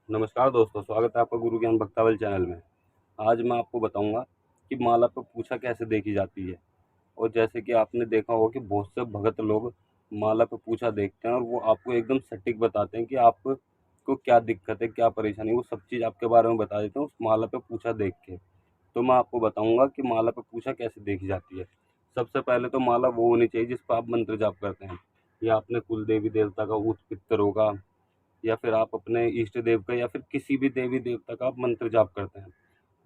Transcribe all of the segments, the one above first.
नमस्कार दोस्तों, स्वागत है आपका गुरु ज्ञान भक्तावल चैनल में। आज मैं आपको बताऊंगा कि माला पे पूछा कैसे देखी जाती है। और जैसे कि आपने देखा होगा कि बहुत से भगत लोग माला पे पूछा देखते हैं और वो आपको एकदम सटीक बताते हैं कि आपको क्या दिक्कत है, क्या परेशानी है, वो सब चीज़ आपके बारे में बता देते हैं उस माला पे पूछा देख के। तो मैं आपको बताऊंगा कि माला पे पूछा कैसे देखी जाती है। सबसे पहले तो माला वो होनी चाहिए जिस पर आप मंत्र जाप करते हैं, या अपने कुल देवी देवता का ऊत पितर होगा, या फिर आप अपने इष्ट देव का या फिर किसी भी देवी देवता का आप मंत्र जाप करते हैं।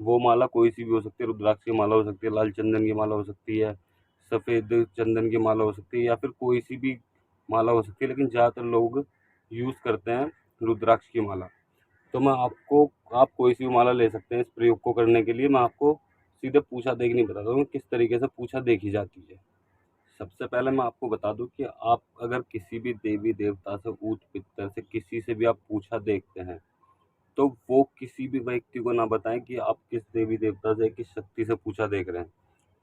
वो माला कोई सी भी हो सकती है, रुद्राक्ष की माला हो सकती है, लाल चंदन की माला हो सकती है, सफ़ेद चंदन की माला हो सकती है, या फिर कोई सी भी माला हो सकती है, लेकिन ज़्यादातर लोग यूज़ करते हैं रुद्राक्ष की माला। तो मैं आपको आप कोई सी भी माला ले सकते हैं इस प्रयोग को करने के लिए। मैं आपको सीधे पूछा देखनी बताता हूँ किस तरीके से पूछा देखी जाती है। सबसे पहले मैं आपको बता दूं कि आप अगर किसी भी देवी देवता से, ऊत पितर से, किसी से भी आप पूछा देखते हैं, तो वो किसी भी व्यक्ति को ना बताएं कि आप किस देवी देवता से, किस शक्ति से पूछा देख रहे हैं।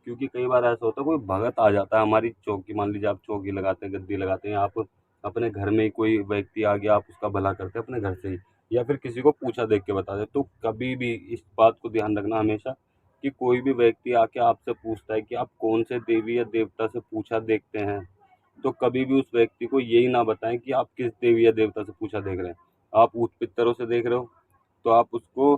क्योंकि कई बार ऐसा होता है, कोई भगत आ जाता है हमारी चौकी, मान लीजिए आप चौकी लगाते हैं, गद्दी लगाते हैं, आप अपने घर में ही कोई व्यक्ति आ गया, आप उसका भला करते हैं अपने घर से ही, या फिर किसी को पूछा देख के बता दे। तो कभी भी इस बात को ध्यान रखना हमेशा कि कोई भी व्यक्ति आके आपसे पूछता है कि आप कौन से देवी या देवता से पूछा देखते हैं, तो कभी भी उस व्यक्ति को यही ना बताएं कि आप किस देवी या देवता से पूछा देख रहे हैं। आप ऊत पितरों से देख रहे हो तो आप उसको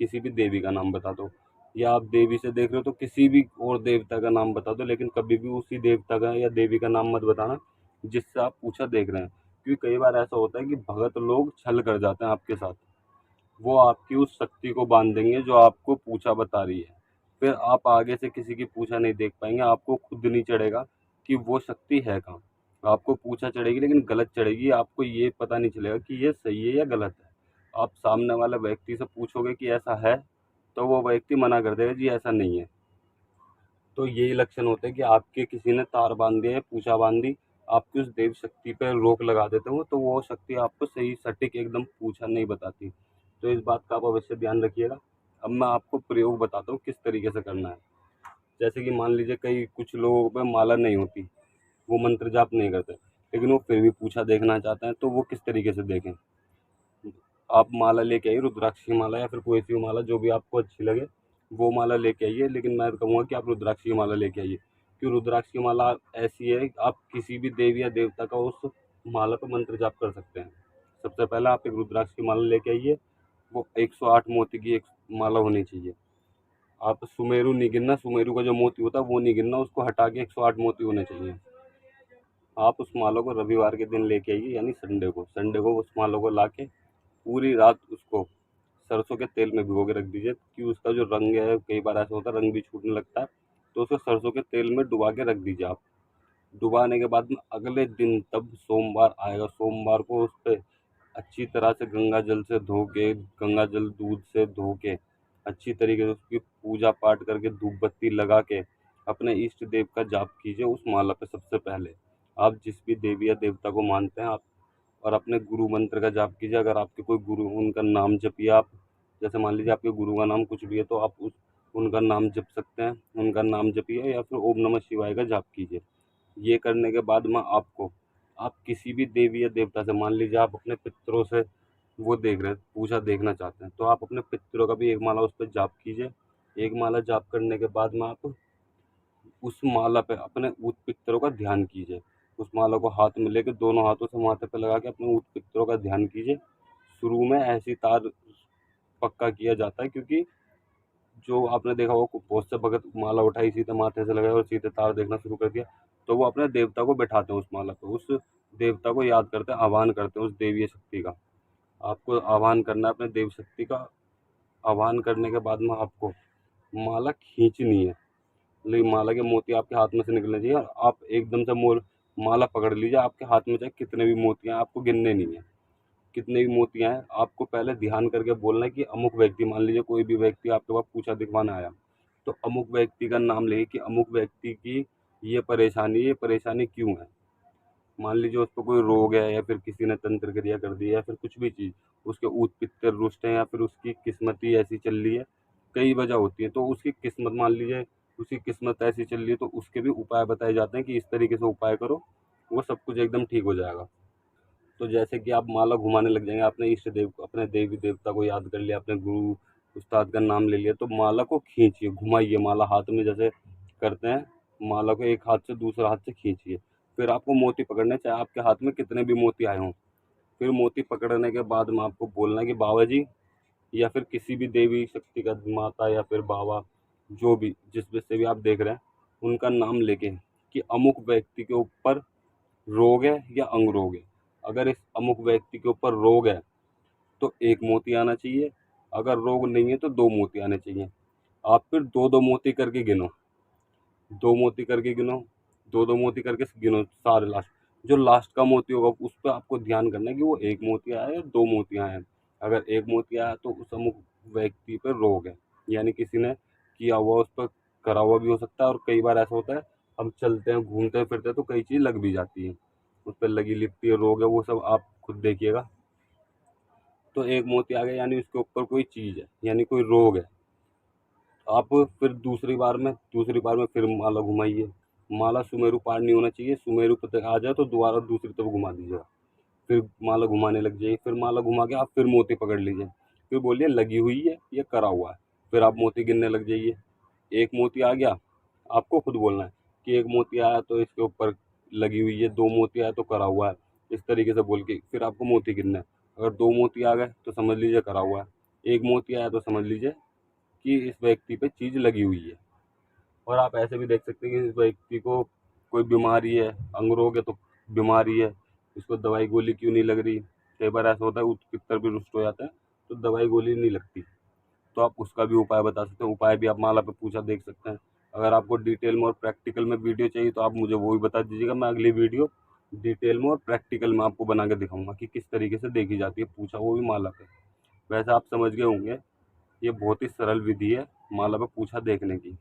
किसी भी देवी का नाम बता दो, या आप देवी से देख रहे हो तो किसी भी और देवता का नाम बता दो, लेकिन कभी भी उसी देवता का या देवी का नाम मत बताना जिससे आप पूछा देख रहे हैं। क्योंकि कई बार ऐसा होता है कि भगत लोग छल कर जाते हैं आपके साथ। वो आपकी उस शक्ति को बांध देंगे जो आपको पूछा बता रही है। फिर आप आगे से किसी की पूछा नहीं देख पाएंगे, आपको खुद नहीं चढ़ेगा कि वो शक्ति है कहाँ। आपको पूछा चढ़ेगी लेकिन गलत चढ़ेगी, आपको ये पता नहीं चलेगा कि ये सही है या गलत है। आप सामने वाले व्यक्ति से पूछोगे कि ऐसा है, तो वो व्यक्ति मना कर देगा जी ऐसा नहीं है। तो यही लक्षण होते हैं कि आपके किसी ने तार बांध दिया है, पूछा बांध दी, आपकी उस देव शक्ति पर रोक लगा देते हो, तो वो शक्ति आपको सही सटीक एकदम पूछा नहीं बताती। तो इस बात का आप अवश्य ध्यान रखिएगा। अब मैं आपको प्रयोग बताता हूँ किस तरीके से करना है। जैसे कि मान लीजिए कई कुछ लोगों पे माला नहीं होती, वो मंत्र जाप नहीं करते, लेकिन वो फिर भी पूछा देखना चाहते हैं, तो वो किस तरीके से देखें। आप माला लेके आइए, रुद्राक्ष की माला या फिर कोई सी भी माला जो भी आपको अच्छी लगे वो माला लेके आइए, लेकिन मैं कहूँगा कि आप रुद्राक्ष की माला लेके आइए। क्योंकि रुद्राक्ष की माला ऐसी है, आप किसी भी देवी या देवता का उस माला पर मंत्र जाप कर सकते हैं। सबसे पहले आप एक रुद्राक्ष की माला लेके आइए, वो 108 मोती की एक माला होनी चाहिए। आप सुमेरु नहीं गिनना, सुमेरु का जो मोती होता है वो नहीं गिनना, उसको हटा के 108 मोती होने चाहिए। आप उस माला को रविवार के दिन लेके आइए, यानी संडे को उस माला को ला के पूरी रात उसको सरसों के तेल में भिगो के रख दीजिए कि उसका जो रंग है, कई बार ऐसा होता है रंग भी छूटने लगता है, तो उसको सरसों के तेल में डुबा के रख दीजिए आप। डुबाने के बाद में अगले दिन, तब सोमवार आएगा, सोमवार को उस पर अच्छी तरह से गंगा जल से धो के, गंगा जल दूध से धो के अच्छी तरीके से उसकी पूजा पाठ करके धूप बत्ती लगा के अपने इष्ट देव का जाप कीजिए उस माला पे। सबसे पहले आप जिस भी देवी या देवता को मानते हैं आप, और अपने गुरु मंत्र का जाप कीजिए। अगर आपके कोई गुरु, उनका नाम जपिए आप। जैसे मान लीजिए आपके गुरु का नाम कुछ भी है, तो आप उस उनका नाम जप सकते हैं, उनका नाम जपिए, या फिर ओम नमः शिवाय का जाप कीजिए। ये करने के बाद में आपको, आप किसी भी देवी या देवता से, मान लीजिए आप अपने पितरों से वो देख रहे हैं, पूजा देखना चाहते हैं, तो आप अपने पितरों का भी एक माला उस पर जाप कीजिए। एक माला जाप करने के बाद में आप उस माला पे अपने ऊत पितरों का ध्यान कीजिए। उस माला को हाथ में लेके दोनों हाथों से माथे पे लगा के अपने ऊत पितरों का ध्यान कीजिए। शुरू में ऐसी तार पक्का किया जाता है, क्योंकि जो आपने देखा होगा बहुत से भगत माला उठाई, सीधे माथे से लगाया और सीधे तार देखना शुरू कर दिया, तो वो अपने देवता को बैठाते हैं उस माला पे, उस देवता को याद करते हैं, आह्वान करते हैं उस देवीय शक्ति का। आपको आह्वान करना है अपने देव शक्ति का। आह्वान करने के बाद में आपको माला खींचनी है, लेकिन माला के मोती आपके हाथ में से निकलने चाहिए, और आप एकदम से मोर माला पकड़ लीजिए। आपके हाथ में चाहे कितने भी मोतियाँ हैं, आपको गिनने नहीं है कितने भी मोतियाँ हैं, आपको पहले ध्यान करके बोलना है कि अमुक व्यक्ति, मान लीजिए कोई भी व्यक्ति आपके पास पूछा दिखवाने आया, तो अमुक व्यक्ति का नाम लेके कि अमुक व्यक्ति की ये परेशानी क्यों है। मान लीजिए उसको कोई रोग है, या फिर किसी ने तंत्र क्रिया कर दी है, या फिर कुछ भी चीज़, उसके ऊत पित्तर रुष्ट हैं, या फिर उसकी किस्मत ही ऐसी चल रही है, कई वजह होती है। तो उसकी किस्मत, मान लीजिए उसकी किस्मत ऐसी चल रही है, तो उसके भी उपाय बताए जाते हैं कि इस तरीके से उपाय करो, वो सब कुछ एकदम ठीक हो जाएगा। तो जैसे कि आप माला घुमाने लग जाएंगे, आपने इष्ट देव को, अपने देवी देवता को याद कर लिया, अपने गुरु उस्ताद का नाम ले लिया, तो माला को खींचिए, घुमाइए, माला हाथ में जैसे करते हैं, माला को एक हाथ से दूसरा हाथ से खींचिए। फिर आपको मोती पकड़ने, चाहे आपके हाथ में कितने भी मोती आए हों। फिर मोती पकड़ने के बाद में आपको बोलना है कि बाबा जी, या फिर किसी भी देवी शक्ति का, माता या फिर बाबा, जो भी जिस भी से भी आप देख रहे हैं, उनका नाम लेके कि अमुक व्यक्ति के ऊपर रोग है या अंग रोग है। अगर इस अमुक व्यक्ति के ऊपर रोग है तो एक मोती आना चाहिए, अगर रोग नहीं है तो दो मोती आने चाहिए। आप फिर दो दो मोती करके गिनो, दो मोती करके गिनो, दो दो मोती करके गिनो सारे लास्ट। जो लास्ट का मोती होगा उस पर आपको ध्यान करना है कि वो एक मोती आया या दो मोती आए हैं। अगर एक मोती आया तो उस अमुक व्यक्ति पर रोग है, यानी किसी ने किया हुआ, उस पर करा हुआ भी हो सकता है। और कई बार ऐसा होता है, हम चलते हैं घूमते फिरते हैं तो कई चीज़ लग भी जाती है, उस पर लगी लिपटी है, रोग है, वो सब आप खुद देखिएगा। तो एक मोती आ गया यानी उसके ऊपर कोई चीज़ है, यानी कोई रोग है। आप फिर दूसरी बार में फिर माला घुमाइए। माला सुमेरु पार नहीं होना चाहिए, सुमेरु पे तक आ जाए तो दोबारा दूसरी तरफ घुमा दीजिएगा। फिर माला घुमाने लग जाइए, फिर माला घुमा के आप फिर मोती पकड़ लीजिए, फिर बोलिए लगी हुई है या करा हुआ है। फिर आप मोती गिनने लग जाइए। एक मोती आ गया, आपको खुद बोलना है कि एक मोती आया तो इसके ऊपर लगी हुई है, दो मोती आया तो करा हुआ है, इस तरीके से बोल के फिर आपको मोती गिनना है। अगर दो मोती आ गए तो समझ लीजिए करा हुआ है, एक मोती आया तो समझ लीजिए कि इस व्यक्ति पे चीज़ लगी हुई है। और आप ऐसे भी देख सकते हैं कि इस व्यक्ति को कोई बीमारी है, अंग रोग है तो बीमारी है, इसको दवाई गोली क्यों नहीं लग रही। कई बार ऐसा होता है पित्तर भी रुष्ट हो जाता है तो दवाई गोली नहीं लगती, तो आप उसका भी उपाय बता सकते हैं। उपाय भी आप माला पे पूछा देख सकते हैं। अगर आपको डिटेल में और प्रैक्टिकल में वीडियो चाहिए तो आप मुझे वो भी बता दीजिएगा, मैं अगली वीडियो डिटेल में और प्रैक्टिकल में आपको बना के दिखाऊंगा कि किस तरीके से देखी जाती है पूछा, वो भी माला पे। वैसे आप समझ गए होंगे, ये बहुत ही सरल विधि है माला पे पूछा देखने की।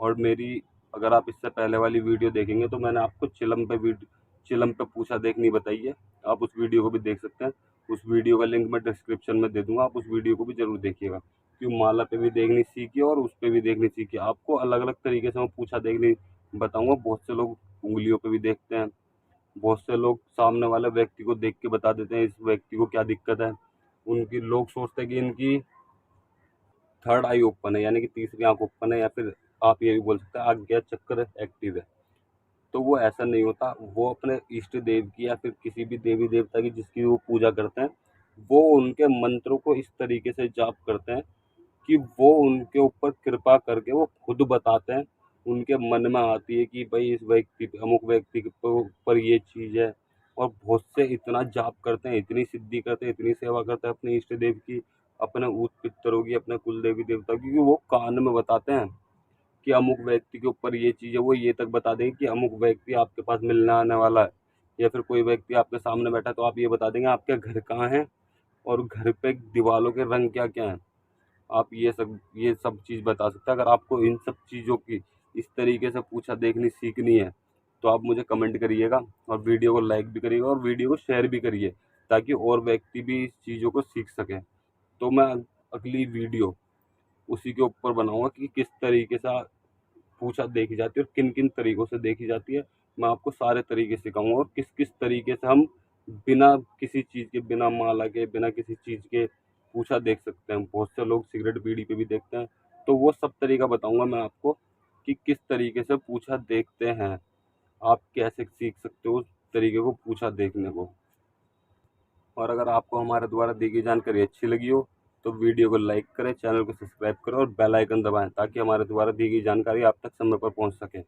और मेरी, अगर आप इससे पहले वाली वीडियो देखेंगे तो मैंने आपको चिलम पे पूछा देखनी बताई है, आप उस वीडियो को भी देख सकते हैं। उस वीडियो का लिंक मैं डिस्क्रिप्शन में दे दूंगा, आप उस वीडियो को भी जरूर देखिएगा। क्यों, माला पे भी देखनी सीखिए और उस पे भी देखनी सीखिए। आपको अलग अलग तरीके से मैं पूछा देखनी बताऊंगा। बहुत से लोग उंगलियों पे भी देखते हैं, बहुत से लोग सामने वाले व्यक्ति को देख के बता देते हैं इस व्यक्ति को क्या दिक्कत है। उनकी लोग सोचते हैं कि इनकी थर्ड आई ओपन है, यानी कि तीसरी आंख ओपन है, या फिर आप ये भी बोल सकते हैं आज्ञा चक्र एक्टिव है। तो वो ऐसा नहीं होता, वो अपने इष्ट देव की या फिर किसी भी देवी देवता की जिसकी वो पूजा करते हैं, वो उनके मंत्रों को इस तरीके से जाप करते हैं कि वो उनके ऊपर कृपा करके वो खुद बताते हैं। उनके मन में आती है कि भाई इस व्यक्ति पे, अमुक व्यक्ति के ऊपर ये चीज़ है। और बहुत से इतना जाप करते हैं, इतनी सिद्धि करते हैं, इतनी सेवा करते हैं अपने इष्ट देव की, अपने ऊत पितरों की, अपने कुल देवी देवता की, कि वो कान में बताते हैं कि अमुक व्यक्ति के ऊपर ये चीज़ है। वो ये तक बता देंगे कि अमुक व्यक्ति आपके पास मिलने आने वाला है, या फिर कोई व्यक्ति आपके सामने बैठा है तो आप ये बता देंगे आपके घर कहाँ है और घर पे दीवारों के रंग क्या क्या हैं। आप ये सब चीज़ बता सकते हैं। अगर आपको इन सब चीज़ों की इस तरीके से पूछा देखनी सीखनी है तो आप मुझे कमेंट करिएगा, और वीडियो को लाइक भी करिएगा और वीडियो को शेयर भी करिए, ताकि और व्यक्ति भी इस चीज़ों को सीख सकें। तो मैं अगली वीडियो उसी के ऊपर बनाऊंगा कि किस तरीके से पूछा देखी जाती है और किन किन तरीकों से देखी जाती है। मैं आपको सारे तरीके सिखाऊंगा, और किस किस तरीके से हम बिना किसी चीज़ के, बिना माला के, बिना किसी चीज़ के पूछा देख सकते हैं। बहुत से लोग सिगरेट बीड़ी पे भी देखते हैं, तो वो सब तरीका बताऊंगा मैं आपको कि किस तरीके से पूछा देखते हैं। आप कैसे सीख सकते हो उस तरीके को पूछा देखने को। और अगर आपको हमारे द्वारा दी गई जानकारी अच्छी लगी हो तो वीडियो को लाइक करें, चैनल को सब्सक्राइब करें और बेल आइकन दबाएं, ताकि हमारे द्वारा दी गई जानकारी आप तक समय पर पहुंच सके।